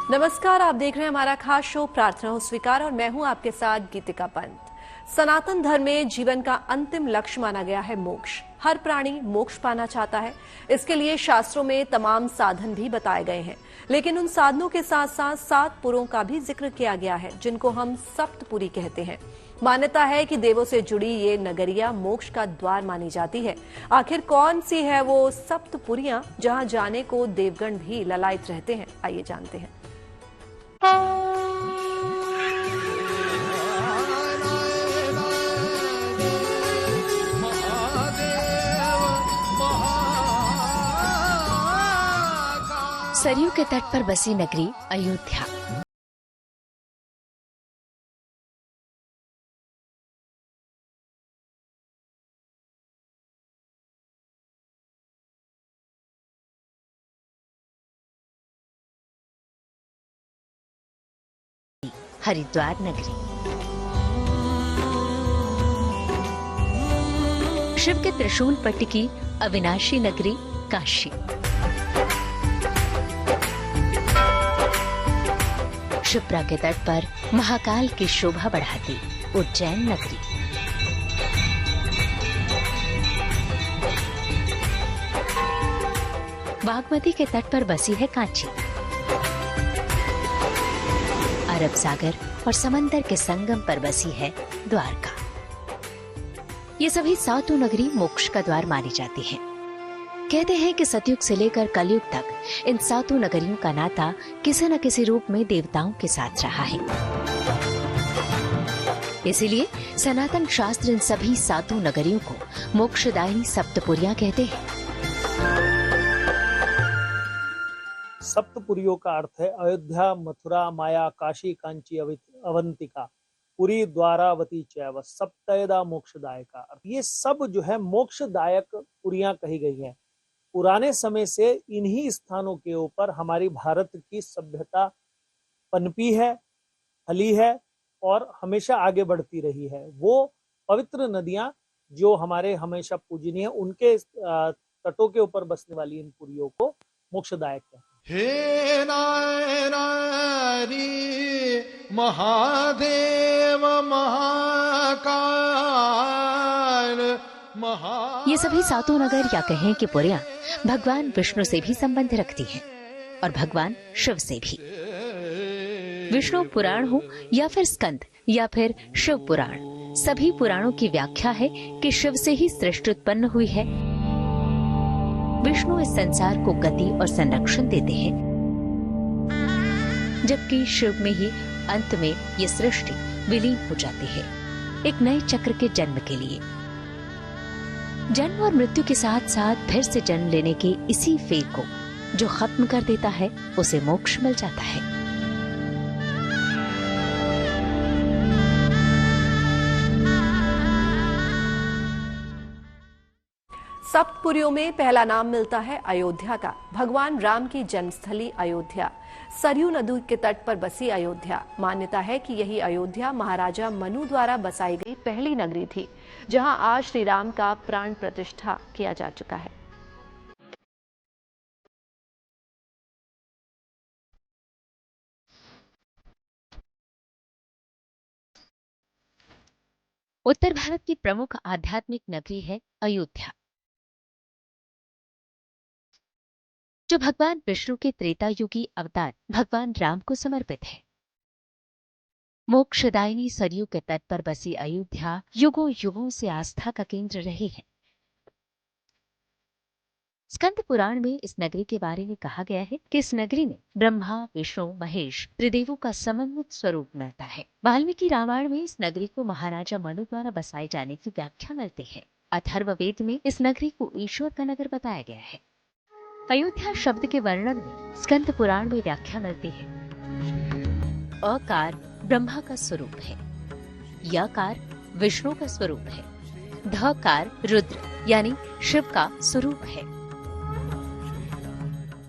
नमस्कार, आप देख रहे हैं हमारा खास शो प्रार्थना हो स्वीकार और मैं हूं आपके साथ गीतिका पंत। सनातन धर्म में जीवन का अंतिम लक्ष्य माना गया है मोक्ष। हर प्राणी मोक्ष पाना चाहता है। इसके लिए शास्त्रों में तमाम साधन भी बताए गए हैं, लेकिन उन साधनों के साथ साथ 7 पुरों का भी जिक्र किया गया है, जिनको हम सप्तपुरी कहते हैं। मान्यता है कि देवों से जुड़ी ये नगरिया मोक्ष का द्वार मानी जाती है। आखिर कौन सी है वो सप्तपुरियां जहां जाने को देवगण भी ललायत रहते हैं? आइए जानते हैं। सरयू के तट पर बसी नगरी अयोध्या। हरिद्वार नगरी, शिव के त्रिशूल पट्ट की अविनाशी नगरी काशी, शिप्रा के तट पर महाकाल की शोभा बढ़ाती उज्जैन नगरी, बागमती के तट पर बसी है कांची, अरब सागर और समंदर के संगम पर बसी है द्वारका। ये सभी 7 नगरी मोक्ष का द्वार मानी जाती हैं। कहते हैं कि सतयुग से लेकर कलयुग तक इन 7 नगरियों का नाता किसी न किसी रूप में देवताओं के साथ रहा है। इसीलिए सनातन शास्त्र इन सभी 7 नगरियों को मोक्षदायिनी सप्तपुरियां कहते हैं। सप्तपुरियों का अर्थ है अयोध्या, मथुरा, माया, काशी, कांची, अवंतिका, पुरी, द्वारावती चैव सप्तयदा मोक्षदायका। ये सब जो है मोक्षदायक पुरियां कही गई हैं। पुराने समय से इन्हीं स्थानों के ऊपर हमारी भारत की सभ्यता पनपी है, फली है और हमेशा आगे बढ़ती रही है। वो पवित्र नदियां जो हमारे हमेशा पूजनीय है, उनके तटों के ऊपर बसने वाली इन पुरियों को मोक्षदायक है। हे नारायणी महादेव महाकाल ये सभी 7 नगर या कहें कि पुरियां भगवान विष्णु से भी संबंध रखती हैं और भगवान शिव से भी। विष्णु पुराण हो या फिर स्कंद या फिर शिव पुराण, सभी पुराणों की व्याख्या है कि शिव से ही सृष्टि उत्पन्न हुई है। विष्णु इस संसार को गति और संरक्षण देते हैं, जबकि शिव में ही अंत में ये सृष्टि विलीन हो जाती है एक नए चक्र के जन्म के लिए। जन्म और मृत्यु के साथ साथ फिर से जन्म लेने के इसी फेर को जो खत्म कर देता है, उसे मोक्ष मिल जाता है। सप्तपुरियों में पहला नाम मिलता है अयोध्या का। भगवान राम की जन्मस्थली अयोध्या, सरयू नदी के तट पर बसी अयोध्या। मान्यता है कि यही अयोध्या महाराजा मनु द्वारा बसाई गई पहली नगरी थी, जहां आज श्री राम का प्राण प्रतिष्ठा किया जा चुका है। उत्तर भारत की प्रमुख आध्यात्मिक नगरी है अयोध्या, जो भगवान विष्णु के त्रेता युगी अवतार भगवान राम को समर्पित है। मोक्षदायिनी सरयू के तट पर बसी अयोध्या युगों युगों से आस्था का केंद्र रही है। स्कंद पुराण में इस नगरी के बारे में कहा गया है कि इस नगरी में ब्रह्मा, विष्णु, महेश त्रिदेवों का समन्वित स्वरूप मिलता है। वाल्मीकि रामायण में इस नगरी को महाराजा मनु द्वारा बसाए जाने की व्याख्या मिलती है। अथर्ववेद में इस नगरी को ईश्वर का नगर बताया गया है। अयोध्या शब्द के वर्णन में स्कंद पुराण में व्याख्या मिलती है। अकार ब्रह्मा का स्वरूप है, यकार विष्णु का स्वरूप है, धकार रुद्र यानी शिव का स्वरूप है।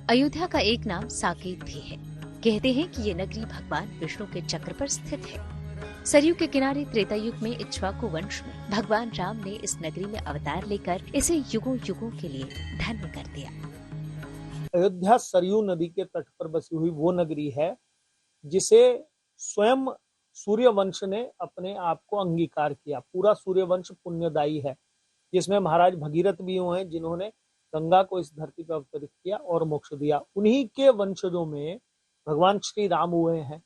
अयोध्या का एक नाम साकेत भी है। कहते हैं कि ये नगरी भगवान विष्णु के चक्र पर स्थित है। सरयू के किनारे त्रेता युग में इक्ष्वाकु वंश में भगवान राम ने इस नगरी में अवतार लेकर इसे युगों युगों के लिए धन्य कर दिया। अयोध्या सरयू नदी के तट पर बसी हुई वो नगरी है जिसे स्वयं सूर्यवंश ने अपने आप को अंगीकार किया। पूरा सूर्यवंश पुण्यदायी है, जिसमें महाराज भगीरथ भी हुए हैं जिन्होंने गंगा को इस धरती पर अवतरित किया और मोक्ष दिया। उन्हीं के वंशजों में भगवान श्री राम हुए हैं,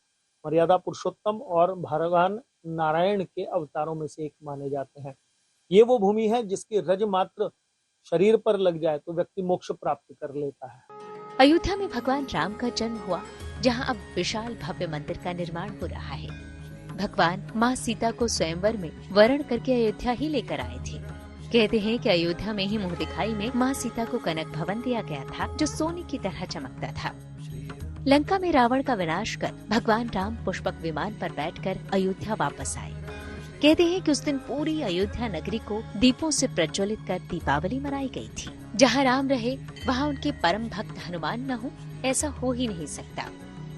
मर्यादा पुरुषोत्तम और भगवान नारायण के अवतारों में से एक माने जाते हैं। ये वो भूमि है जिसकी रज मात्र शरीर पर लग जाए तो व्यक्ति मोक्ष प्राप्त कर लेता है। अयोध्या में भगवान राम का जन्म हुआ, जहां अब विशाल भव्य मंदिर का निर्माण हो रहा है। भगवान माँ सीता को स्वयंवर में वरण करके अयोध्या ही लेकर आए थे। कहते हैं कि अयोध्या में ही मुंह दिखाई में माँ सीता को कनक भवन दिया गया था, जो सोने की तरह चमकता था। लंका में रावण का विनाश कर भगवान राम पुष्पक विमान पर बैठकर अयोध्या वापस आए। कहते हैं कि उस दिन पूरी अयोध्या नगरी को दीपों से प्रज्वलित कर दीपावली मनाई गई थी। जहाँ राम रहे वहाँ उनके परम भक्त हनुमान न हो, ऐसा हो ही नहीं सकता।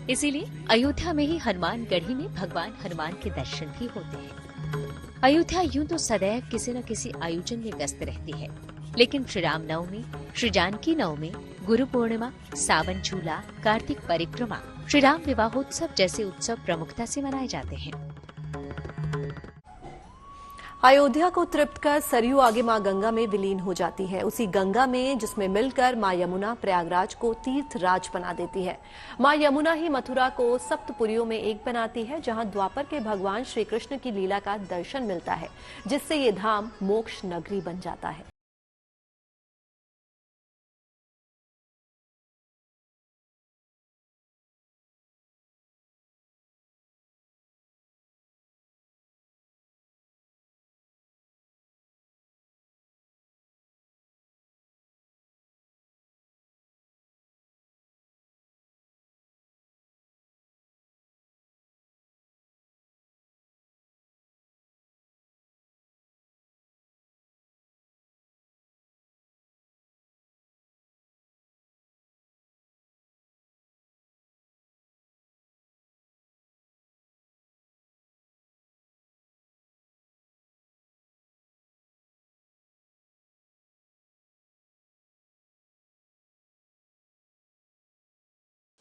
इसीलिए अयोध्या में ही हनुमान गढ़ी में भगवान हनुमान के दर्शन भी होते हैं। अयोध्या यूं तो सदैव किसी न किसी आयोजन में व्यस्त रहती है, लेकिन श्री राम नवमी, श्री जानकी नवमी, गुरु पूर्णिमा, सावन झूला, कार्तिक परिक्रमा, श्री राम विवाहोत्सव जैसे उत्सव प्रमुखता से मनाए जाते हैं। अयोध्या को तृप्त कर सरयू आगे मां गंगा में विलीन हो जाती है। उसी गंगा में जिसमें मिलकर मां यमुना प्रयागराज को तीर्थ राज बना देती है। मां यमुना ही मथुरा को सप्तपुरियों में एक बनाती है, जहां द्वापर के भगवान श्री कृष्ण की लीला का दर्शन मिलता है, जिससे ये धाम मोक्ष नगरी बन जाता है।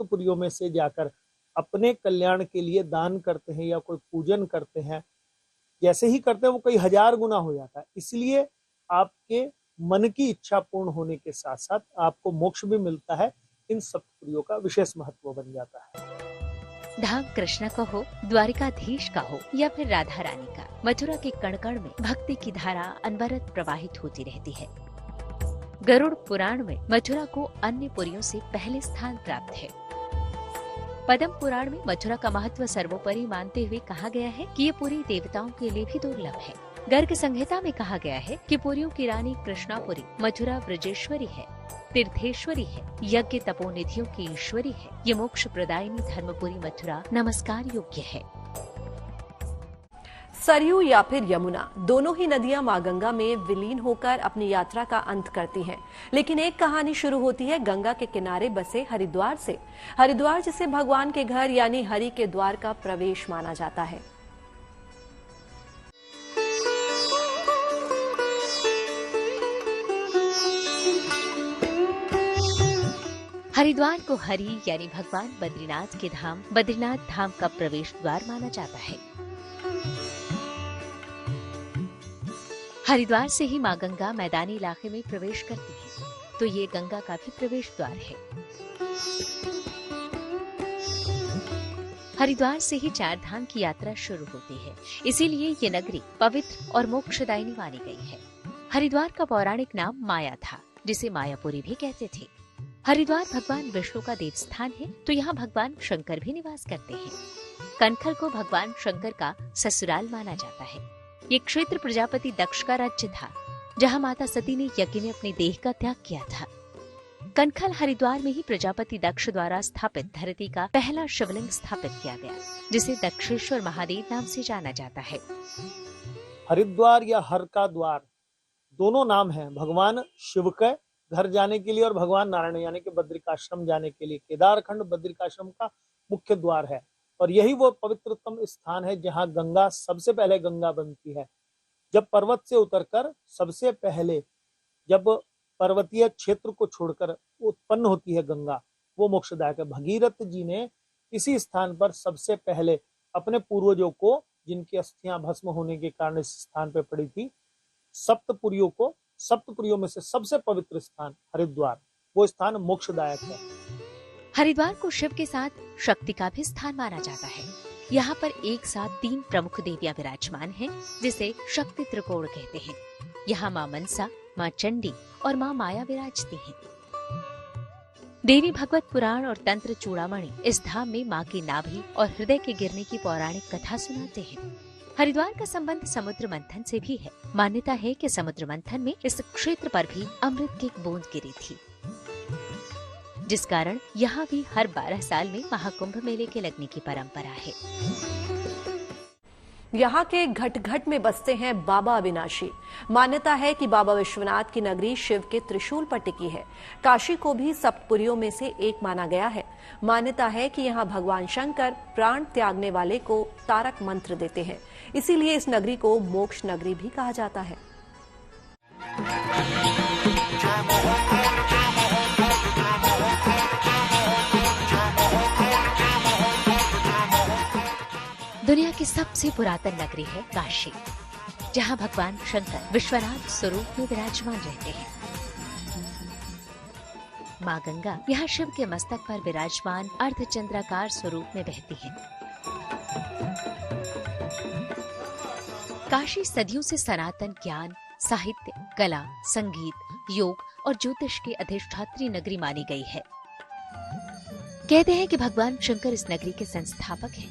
पुरियों में से जाकर अपने कल्याण के लिए दान करते हैं या कोई पूजन करते हैं, जैसे ही करते हैं वो कई हजार गुना हो जाता है। इसलिए आपके मन की इच्छा पूर्ण होने के साथ साथ आपको मोक्ष भी मिलता है। इन सप्तपुरियों का विशेष महत्व बन जाता है। धाम कृष्ण का हो, द्वारिकाधीश का हो या फिर राधा रानी का, मथुरा के कण कण में भक्ति की धारा अनवरत प्रवाहित होती रहती है। गरुड़ पुराण में मथुरा को अन्य पुरियों से पहले स्थान प्राप्त है। पद्म पुराण में मथुरा का महत्व सर्वोपरि मानते हुए कहा गया है कि ये पुरी देवताओं के लिए भी दुर्लभ है। गर्ग संहिता में कहा गया है कि पुरियों की रानी कृष्णापुरी मथुरा ब्रजेश्वरी है, तीर्थेश्वरी है, यज्ञ तपोनिधियों की ईश्वरी है। ये मोक्ष प्रदायिनी धर्मपुरी मथुरा नमस्कार योग्य है। सरयू या फिर यमुना, दोनों ही नदियां मां गंगा में विलीन होकर अपनी यात्रा का अंत करती हैं। लेकिन एक कहानी शुरू होती है गंगा के किनारे बसे हरिद्वार से। हरिद्वार जिसे भगवान के घर यानी हरि के द्वार का प्रवेश माना जाता है। हरिद्वार को हरि यानी भगवान बद्रीनाथ के धाम बद्रीनाथ धाम का प्रवेश द्वार माना जाता है। हरिद्वार से ही मां गंगा मैदानी इलाके में प्रवेश करती है, तो ये गंगा का भी प्रवेश द्वार है। हरिद्वार से ही चार धाम की यात्रा शुरू होती है, इसीलिए ये नगरी पवित्र और मोक्षदायिनी मानी गई है। हरिद्वार का पौराणिक नाम माया था, जिसे मायापुरी भी कहते थे। हरिद्वार भगवान विष्णु का देव स्थान है, तो यहाँ भगवान शंकर भी निवास करते हैं। कनखल को भगवान शंकर का ससुराल माना जाता है। ये क्षेत्र प्रजापति दक्ष का राज्य था, जहाँ माता सती ने यज्ञ में अपने देह का त्याग किया था। कनखल हरिद्वार में ही प्रजापति दक्ष द्वारा स्थापित धरती का पहला शिवलिंग स्थापित किया गया, जिसे दक्षेश्वर महादेव नाम से जाना जाता है। हरिद्वार या हर का द्वार दोनों नाम हैं भगवान शिव के घर जाने के लिए और भगवान नारायण यानी कि बद्रिकाश्रम जाने के लिए। केदारखंड बद्रिकाश्रम का मुख्य द्वार है और यही वो पवित्रतम स्थान है जहां गंगा सबसे पहले गंगा बनती है। जब पर्वत से उतरकर सबसे पहले जब पर्वतीय क्षेत्र को छोड़कर उत्पन्न होती है गंगा, वो मोक्षदायक है। भगीरथ जी ने इसी स्थान पर सबसे पहले अपने पूर्वजों को, जिनकी अस्थियां भस्म होने के कारण इस स्थान पर पड़ी थी, सप्तपुरियों में से सबसे पवित्र स्थान हरिद्वार, वो स्थान मोक्षदायक है। हरिद्वार को शिव के साथ शक्ति का भी स्थान माना जाता है। यहाँ पर एक साथ 3 प्रमुख देवियां विराजमान हैं, जिसे शक्ति त्रिकोण कहते हैं। यहाँ माँ मनसा, माँ चंडी और माँ माया विराजती हैं। देवी भगवत पुराण और तंत्र चूड़ामणि इस धाम में माँ की नाभि और हृदय के गिरने की पौराणिक कथा सुनाते हैं। हरिद्वार का संबंध समुद्र मंथन से भी है। मान्यता है कि समुद्र मंथन में इस क्षेत्र पर भी अमृत की एक बूंद गिरी थी, जिस कारण यहाँ भी हर 12 साल में महाकुंभ मेले के लगने की परंपरा है। यहाँ के घट घट में बसते हैं बाबा अविनाशी। मान्यता है कि बाबा विश्वनाथ की नगरी शिव के त्रिशूल पर टिकी है। काशी को भी सप्तपुरियों में से एक माना गया है। मान्यता है कि यहाँ भगवान शंकर प्राण त्यागने वाले को तारक मंत्र देते हैं, इसीलिए इस नगरी को मोक्ष नगरी भी कहा जाता है। दुनिया की सबसे पुरातन नगरी है काशी, जहाँ भगवान शंकर विश्वनाथ स्वरूप में विराजमान रहते हैं। माँ गंगा यहाँ शिव के मस्तक पर विराजमान अर्धचंद्राकार स्वरूप में बहती है। काशी सदियों से सनातन ज्ञान, साहित्य, कला, संगीत, योग और ज्योतिष की अधिष्ठात्री नगरी मानी गई है। कहते हैं कि भगवान शंकर इस नगरी के संस्थापक हैं,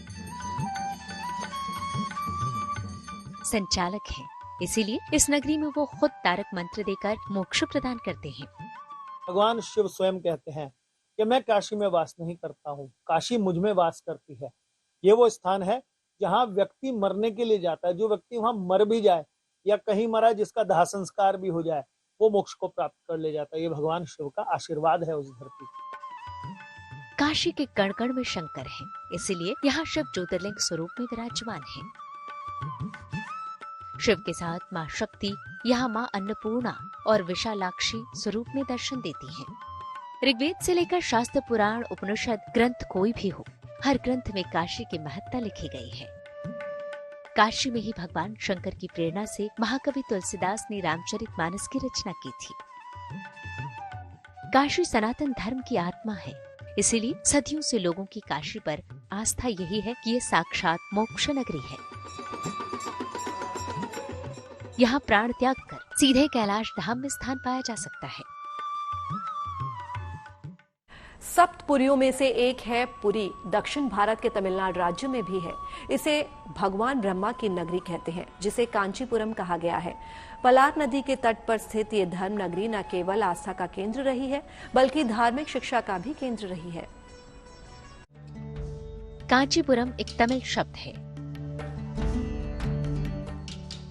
संचालक हैं, इसीलिए इस नगरी में वो खुद तारक मंत्र देकर मोक्ष प्रदान करते हैं। भगवान शिव स्वयं कहते हैं कि मैं काशी में वास नहीं करता हूँ, काशी मुझ में वास करती है। ये वो स्थान है जहाँ व्यक्ति मरने के लिए जाता है। जो व्यक्ति वहां मर भी जाए या कहीं मरा जिसका दाह संस्कार भी हो जाए, वो मोक्ष को प्राप्त कर ले जाता है। ये भगवान शिव का आशीर्वाद है उस धरती पर। काशी के कण कण में शंकर है, इसीलिए यहाँ शिव ज्योतिर्लिंग स्वरूप में विराजमान है। शिव के साथ माँ शक्ति यहाँ माँ अन्नपूर्णा और विशालाक्षी स्वरूप में दर्शन देती हैं। ऋग्वेद से लेकर शास्त्र, पुराण, उपनिषद ग्रंथ कोई भी हो, हर ग्रंथ में काशी की महत्ता लिखी गई है। काशी में ही भगवान शंकर की प्रेरणा से महाकवि तुलसीदास ने रामचरितमानस की रचना की थी। काशी सनातन धर्म की आत्मा है, इसीलिए सदियों से लोगों की काशी पर आस्था यही है कि ये साक्षात मोक्ष नगरी है। यहाँ प्राण त्याग कर सीधे कैलाश धाम में स्थान पाया जा सकता है। सप्तपुरियों में से एक है पुरी, दक्षिण भारत के तमिलनाडु राज्य में भी है। इसे भगवान ब्रह्मा की नगरी कहते हैं, जिसे कांचीपुरम कहा गया है। पलार नदी के तट पर स्थित ये धर्म नगरी न केवल आस्था का केंद्र रही है, बल्कि धार्मिक शिक्षा का भी केंद्र रही है। कांचीपुरम एक तमिल शब्द है,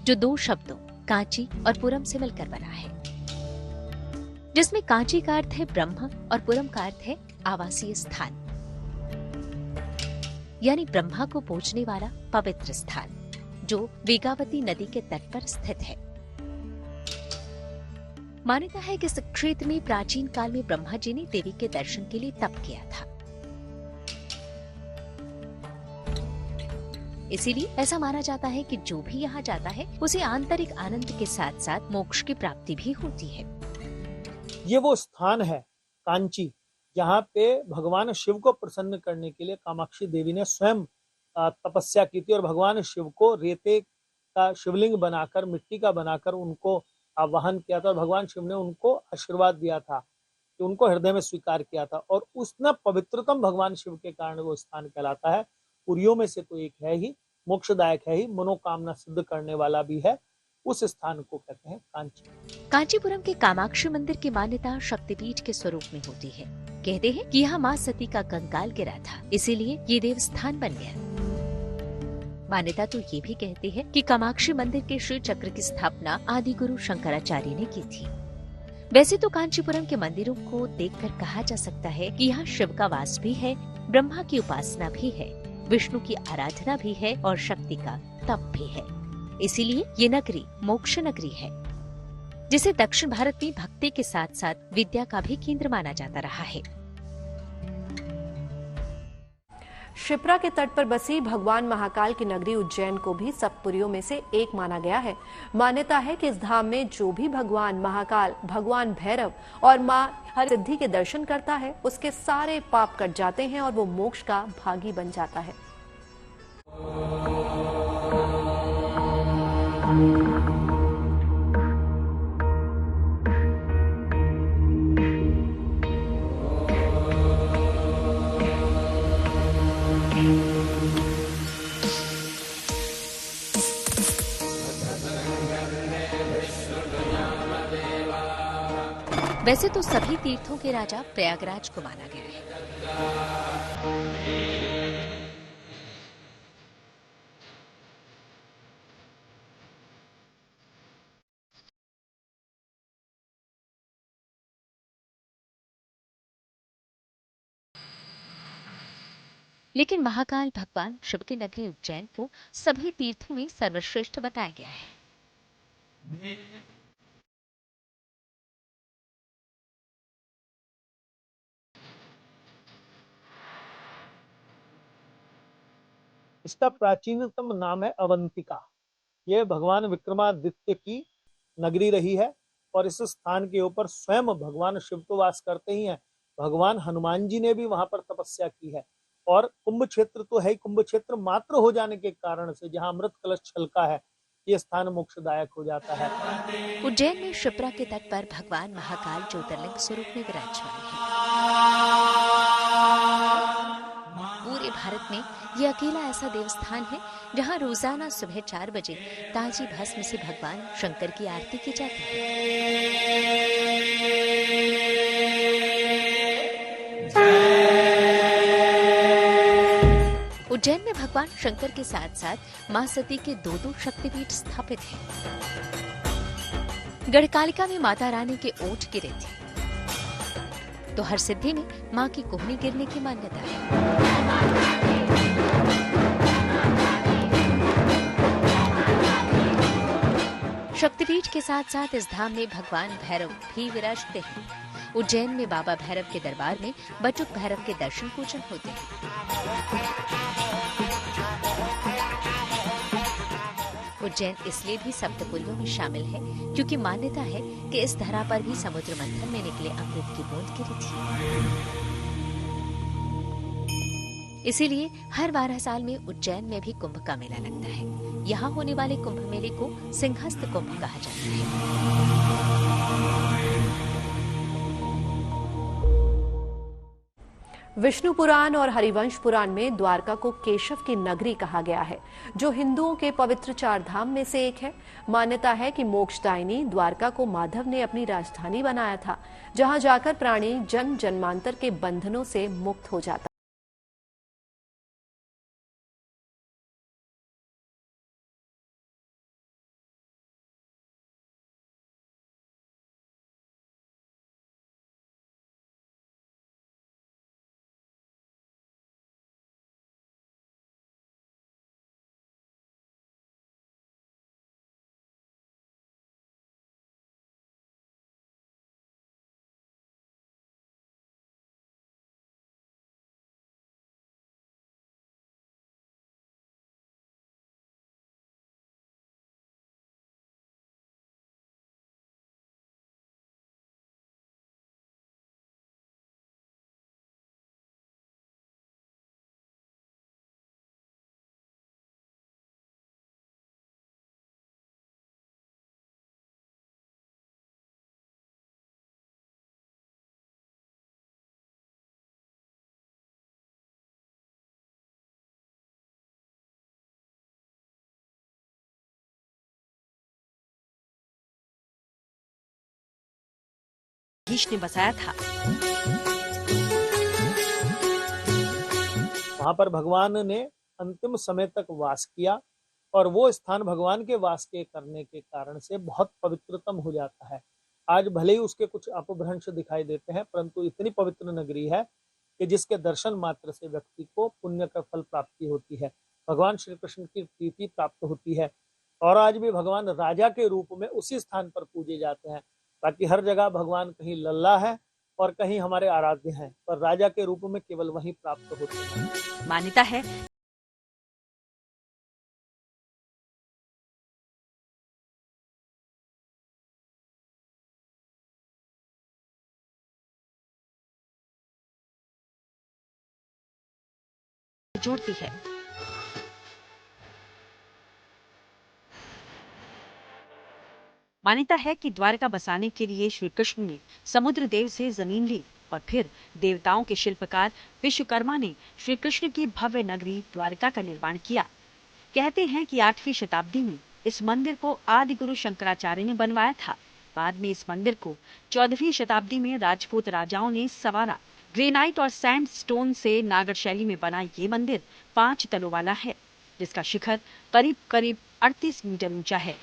जो 2 शब्दों कांची और पुरम से मिलकर बना है, जिसमें कांची का अर्थ है ब्रह्म और पुरम का अर्थ है आवासीय स्थान, यानी ब्रह्मा को पूजने वाला पवित्र स्थान, जो वेगावती नदी के तट पर स्थित है। मान्यता है कि इस क्षेत्र में प्राचीन काल में ब्रह्मा जी ने देवी के दर्शन के लिए तप किया था। इसीलिए ऐसा माना जाता है कि जो भी यहाँ जाता है उसे आंतरिक आनंद के साथ साथ मोक्ष की प्राप्ति भी होती है। ये वो स्थान है कांची, जहाँ पे भगवान शिव को प्रसन्न करने के लिए कामाक्षी देवी ने स्वयं तपस्या की थी और भगवान शिव को रेते का शिवलिंग बनाकर, मिट्टी का बनाकर उनको आवाहन किया था और भगवान शिव ने उनको आशीर्वाद दिया था कि उनको हृदय में स्वीकार किया था। और उसने पवित्रतम भगवान शिव के कारण वो स्थान कहलाता है। पुरियों में से तो एक है ही, मोक्षदायक है ही, मनोकामना सिद्ध करने वाला भी है। उस स्थान को कहते हैं कांची। कांचीपुरम के कामाक्षी मंदिर की मान्यता शक्तिपीठ के स्वरूप में होती है। कहते हैं कि यहाँ माँ सती का कंकाल गिरा था, इसीलिए ये देव स्थान बन गया। मान्यता तो ये भी कहती है कि कामाक्षी मंदिर के श्री चक्र की स्थापना आदि गुरु शंकराचार्य ने की थी। वैसे तो कांचीपुरम के मंदिरों को देखकर कहा जा सकता है कि यहाँ शिव का वास भी है, ब्रह्मा की उपासना भी है, विष्णु की आराधना भी है और शक्ति का तप भी है। इसीलिए ये नगरी मोक्ष नगरी है। जिसे दक्षिण भारत में भक्ति के साथ साथ विद्या का भी केंद्र माना जाता रहा है। शिप्रा के तट पर बसी भगवान महाकाल की नगरी उज्जैन को भी सप्तपुरियों में से एक माना गया है। मान्यता है कि इस धाम में जो भी भगवान महाकाल, भगवान भैरव और मां हरसिद्धि के दर्शन करता है, उसके सारे पाप कट जाते हैं और वो मोक्ष का भागी बन जाता है। वैसे तो सभी तीर्थों के राजा प्रयागराज को माना गया है। लेकिन महाकाल भगवान शिव की नगरी उज्जैन को सभी तीर्थों में सर्वश्रेष्ठ बताया गया है। इसका प्राचीनतम नाम है अवंतिका। यह भगवान विक्रमादित्य की नगरी रही है और इस स्थान के ऊपर स्वयं भगवान शिव तो वास करते ही हैं, भगवान हनुमान जी ने भी वहां पर तपस्या की है। और कुंभ क्षेत्र तो है, कुंभ क्षेत्र मात्र हो जाने के कारण से जहां अमृत कलश छलका है, ये स्थान मोक्षदायक हो जाता है। उज्जैन में शिप्रा के तट पर भगवान महाकाल ज्योतिर्लिंग स्वरूप में विराजमान है। पूरे भारत में यह अकेला ऐसा देवस्थान है जहां रोजाना सुबह 4 बजे ताजी भस्म से भगवान शंकर की आरती की जाती है। उज्जैन में भगवान शंकर के साथ साथ मां सती के 2 शक्तिपीठ स्थापित हैं। गढ़कालिका में माता रानी के ओठ गिरे थे, तो हरसिद्धि में मां की कोहनी गिरने की मान्यता है। शक्तिपीठ के साथ साथ इस धाम में भगवान भैरव भी विराजते हैं। उज्जैन में बाबा भैरव के दरबार में बटुक भैरव के दर्शन पूजन होते हैं। उज्जैन इसलिए भी सप्तपुरियों में शामिल है क्योंकि मान्यता है कि इस धरा पर भी समुद्र मंथन में निकले अमृत की बूंद गिरी थी। इसीलिए हर 12 साल में उज्जैन में भी कुंभ का मेला लगता है। यहाँ होने वाले कुंभ मेले को सिंहस्थ कुंभ कहा जाता है। विष्णु पुराण और हरिवंश पुराण में द्वारका को केशव की नगरी कहा गया है, जो हिंदुओं के पवित्र 4 धाम में से एक है। मान्यता है कि मोक्षदायिनी द्वारका को माधव ने अपनी राजधानी बनाया था, जहां जाकर प्राणी जन्म जन्मांतर के बंधनों से मुक्त हो जाता। धीश ने बसाया था। वहां पर भगवान ने अंतिम समय तक वास किया और वो स्थान भगवान के वास के करने के कारण से बहुत पवित्रतम हो जाता है। आज भले ही उसके कुछ अपभ्रंश दिखाई देते हैं, परंतु इतनी पवित्र नगरी है कि जिसके दर्शन मात्र से व्यक्ति को पुण्य का फल प्राप्ति होती है, भगवान श्री कृष्ण की प्रीति प्राप्त होती है। और आज भी भगवान राजा के रूप में उसी स्थान पर पूजे जाते हैं। बाकी हर जगह भगवान कहीं लल्ला है और कहीं हमारे आराध्य हैं, पर राजा के रूप में केवल वहीं प्राप्त होते हैं। मान्यता है जोड़ती है। मान्यता है कि द्वारका बसाने के लिए श्री कृष्ण ने समुद्र देव से जमीन ली और फिर देवताओं के शिल्पकार विश्वकर्मा ने श्री कृष्ण की भव्य नगरी द्वारका का निर्माण किया। कहते हैं कि 8वीं शताब्दी में इस मंदिर को आदि गुरु शंकराचार्य ने बनवाया था। बाद में इस मंदिर को 14वीं शताब्दी में राजपूत राजाओं ने संवारा। ग्रेनाइट और सैंडस्टोन से नागर शैली में बना ये मंदिर 5 तलों वाला है, जिसका शिखर करीब करीब 38 मीटर ऊंचा है।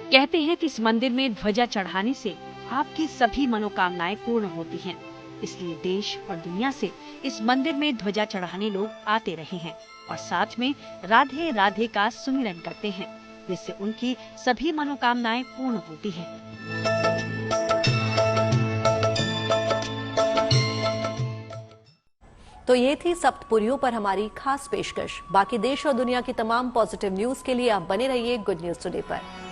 कहते हैं कि इस मंदिर में ध्वजा चढ़ाने से आपकी सभी मनोकामनाएं पूर्ण होती हैं। इसलिए देश और दुनिया से इस मंदिर में ध्वजा चढ़ाने लोग आते रहे हैं और साथ में राधे राधे का सुमिरन करते हैं, जिससे उनकी सभी मनोकामनाएं पूर्ण होती हैं। तो ये थी सप्तपुरियों पर हमारी खास पेशकश। बाकी देश और दुनिया की तमाम पॉजिटिव न्यूज के लिए आप बने रहिए गुड न्यूज टुडे पर।